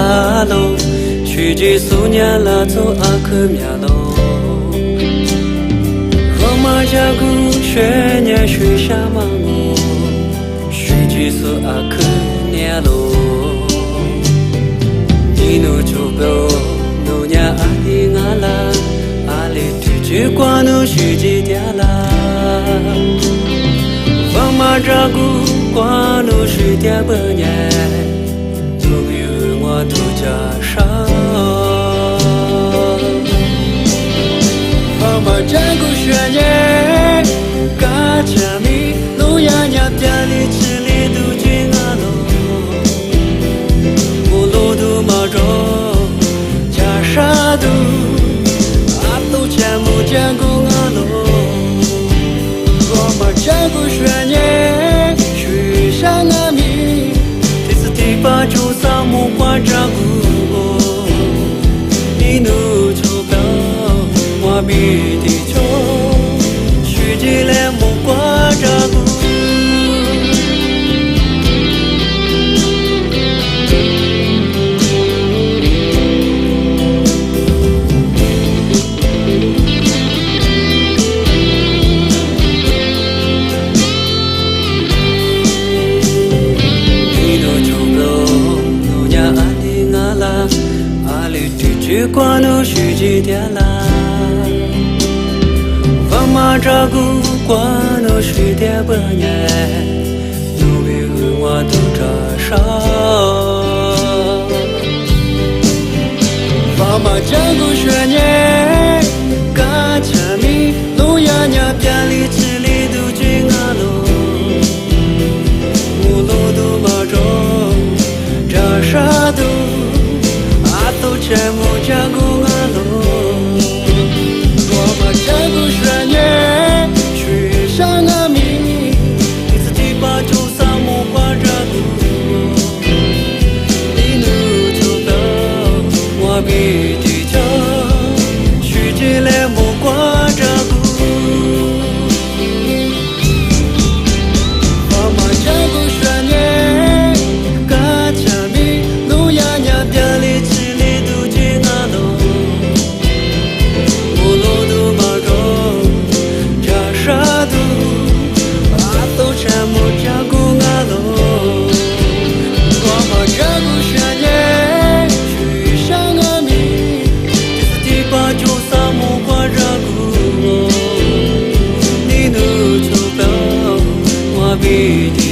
拉喽，去几苏年拉走阿克米喽。罗马加古学年学下马我，去几苏阿克年喽。你努就标努年阿里阿拉，阿里去几关努去几点啦。罗马加古关努去点半年。我都加上，妈妈战过学年，嘎家米路亚伢店里吃里都进阿喽，我路都马着加沙都，阿都见木见过阿喽，妈妈战过学年，去上阿米。把酒洒木瓜扎古，你努就标我比地球，去几来木瓜扎古。去关努去几点啦？放马扎古关努去点半年，努比和我都扎上。放马扎古学年，嘎家米路亚伢店里吃里都进阿喽，我路都马着扎沙都。全部加古阿喽，我把加古学年去上阿米，你自己把酒洒木瓜扎古，你努就标我比地球，去几来木瓜扎古，我把加古学年，嘎家米路亚伢店里。你努就标我比。